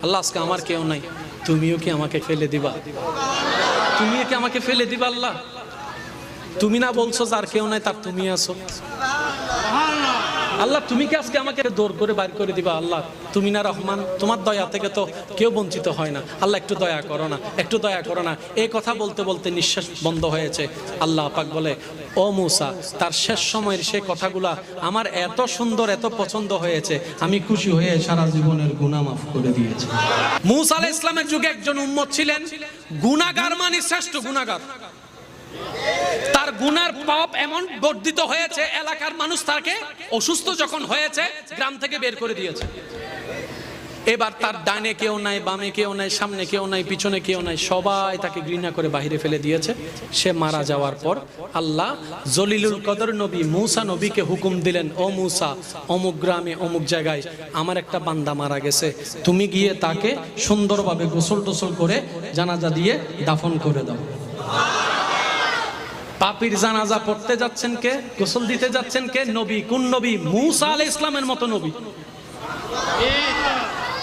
আল্লাহ আজকে আমার কেউ নাই, তুমিও কি আমাকে ফেলে দিবা? তুমিও কি আমাকে ফেলে দিবা? আল্লাহ তুমি না বলছো যার কেউ নাই তার তুমি আছো। আল্লাহ তুমি কি আজকে আমাকে দৌড় করে বাইর করে দিবা? আল্লাহ তুমি না রহমান, তোমার দয়া থেকে তো কেউ বঞ্চিত হয় না। আল্লাহ একটু দয়া করো না, একটু দয়া করো না। এই কথা বলতে বলতে নিঃশ্বাস বন্ধ হয়েছে। আল্লাহ পাক বলে, ও মূসা, তার শেষ সময়ের সে কথাগুলা আমার এত সুন্দর, এত পছন্দ হয়েছে, আমি খুশি হয়ে সারা জীবনের গুনাহ মাফ করে দিয়েছি। মূসা আলাইহিস সালামের যুগে একজন উম্মত ছিলেন, গুনাহগার মানে শ্রেষ্ঠ গুনাহগার। তার গুনার পাপ এমন বর্ধিত হয়েছে, এলাকার মানুষ তাকে অসুস্থ যখন হয়েছে গ্রাম থেকে বের করে দিয়েছে। এবার তার ডানে কেউ নাই, বামে কেউ নাই, সামনে কেউ নাই, পিছনে কেউ নাই, সবাই তাকে ঘৃণা করে বাহিরে ফেলে দিয়েছে। সে মারা যাওয়ার পর আল্লাহ জলিলুল কদর নবী মূসা নবীকে হুকুম দিলেন, ও মূসা, অমুক গ্রামে অমুক জায়গায় আমার একটা বান্দা মারা গেছে, তুমি গিয়ে তাকে সুন্দরভাবে গোসল টোসল করে জানাজা দিয়ে দাফন করে দাও। পাপীর জানাজা পড়তে যাচ্ছেন কে? গোসল দিতে যাচ্ছেন কে? নবী। কোন নবী? মূসা আলাইহিস সালামের মতো নবী।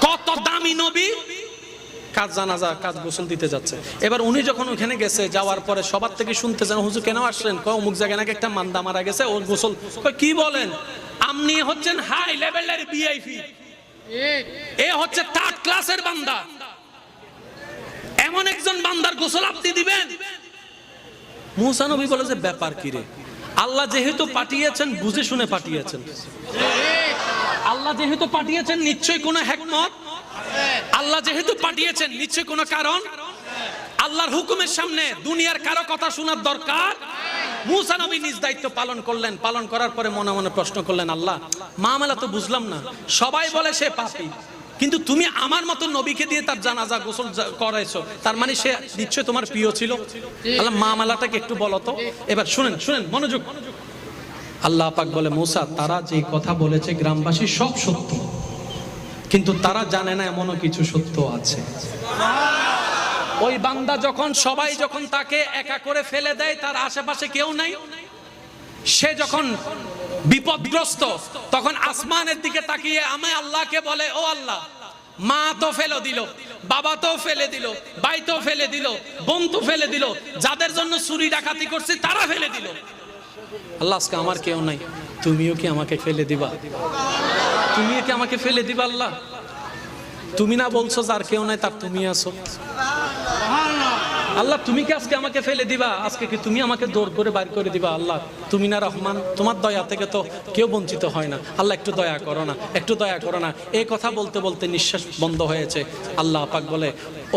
কত দামি নবী, কাজ জানাজা, কাজ গোসল দিতে যাচ্ছে। এবার উনি যখন ওখানে গেছে, যাওয়ার পরে সবার থেকে শুনতেছেন, হুজুর কেন আসলেন? কয় অমুক জায়গায় নাকি একটা মান্দা মারা গেছে, ওর গোসল। কয় কি বলেন? আপনি হচ্ছেন হাই লেভেলের ভিআইপি, এ হচ্ছে থার্ড ক্লাসের বান্দা, এমন একজন বান্দার গোসল আপনি দিবেন? মূসা নবী বলে যে ব্যাপার কি রে? আল্লাহ যেহেতু পাঠিয়েছেন বুঝে শুনে পাঠিয়েছেন। আল্লাহ যেহেতু পাঠিয়েছেন নিশ্চয়ই কোনো হিকমত, আল্লাহ যেহেতু পাঠিয়েছেন নিশ্চয়ই কোনো কারণ। আল্লাহর হুকুমের সামনে দুনিয়ার কারো কথা শোনার দরকার। মূসা নবী নিজ দায়িত্ব পালন করলেন। পালন করার পরে মনে মনে প্রশ্ন করলেন, আল্লাহ মামলা তো বুঝলাম না, সবাই বলে সে পাপী, কিন্তু তুমি আমার মতো নবীকে দিয়ে তার জানাজা গোসল করাইছো, তার মানে সে নিশ্চয় তোমার প্রিয় ছিল। আল্লাহ মামলাটাকে একটু বলো তো। এবার শুনেন, শুনেন মনোযোগ। আল্লাহ পাক বলে, মূসা, তারা যে কথা বলেছে গ্রামবাসী সব সত্য, কিন্তু তারা জানে না এমনও কিছু সত্য আছে। ওই বান্দা যখন, সবাই যখন তাকে একা করে ফেলে দেয়, তার আশেপাশে কেউ নাই, সে যখন বিপদগ্রস্ত, তখন আসমানের দিকে তাকিয়ে আমি আল্লাহকে বলে, ও আল্লাহ, মা তো ফেলে দিল, বাবা তো ফেলে দিল, ভাই তো ফেলে দিল, বোন তো ফেলে দিল, যাদের জন্য চুরি ডাকাতি করছি তারা ফেলে দিল। আল্লাহ আজকে আমার কেউ নাই, তুমিও কি আমাকে ফেলে দিবা? তুমিও কি আমাকে ফেলে দিবা? আল্লাহ তুমি না বলছো যার কেউ নাই তার তুমি আছো। আল্লাহ তুমি কি আজকে আমাকে ফেলে দিবা? আজকে কি তুমি আমাকে দৌড় করে বাইর করে দিবা? আল্লাহ তুমি না রহমান, তোমার দয়া থেকে তো কেউ বঞ্চিত হয় না। আল্লাহ একটু দয়া করো না, একটু দয়া করো না। এই কথা বলতে বলতে নিঃশ্বাস বন্ধ হয়েছে। আল্লাহ পাক বলে,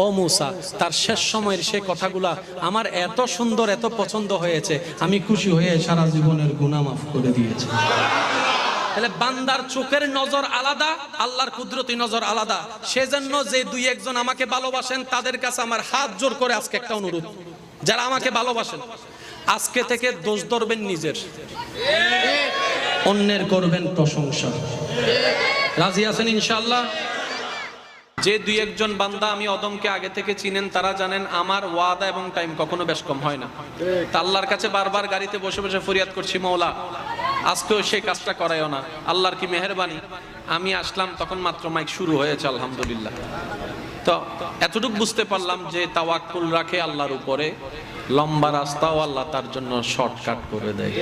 ও মূসা, তার শেষ সময়ের সে কথাগুলা আমার এত সুন্দর, এত পছন্দ হয়েছে, আমি খুশি হয়ে সারা জীবনের গুনাহ মাফ করে দিয়েছি। তাহলে বান্দার চোখের নজর আলাদা, আল্লাহর কুদরতি নজর আলাদা। সেজন্য যে দুই একজন আমাকে ভালোবাসেন তাদের কাছে আমার হাত জোর করে আজকে একটা অনুরোধ, যারা আমাকে ভালোবাসেন আজকে থেকে দোষ ধরবেন নিজের, অন্যের করবেন প্রশংসা। রাজি আছেন ইনশাআল্লাহ? যে দুই একজন বান্দা আমি অদমকে আগে থেকে চিনেন তারা জানেন আমার ওয়াদা এবং টাইম কখনো বেশ কম হয় না। তা আল্লাহর কাছে বারবার গাড়িতে বসে বসে ফরিয়াদ করছি, মওলা আজকেও সেই কাজটা করায়ও না। আল্লাহর কি মেহেরবানি, আমি আসলাম তখন মাত্র মাইক শুরু হয়েছে, আলহামদুলিল্লাহ। তো এতটুকু বুঝতে পারলাম যে তাওয়াক্কুল রাখে আল্লাহর উপরে, লম্বা রাস্তাও আল্লাহ তার জন্য শর্টকাট করে দেয়।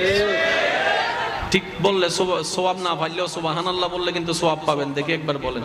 ঠিক বললে সোয়াব না পাইলেও সুবহানাল্লাহ বললে কিন্তু সোয়াব পাবেন। দেখি একবার বলেন।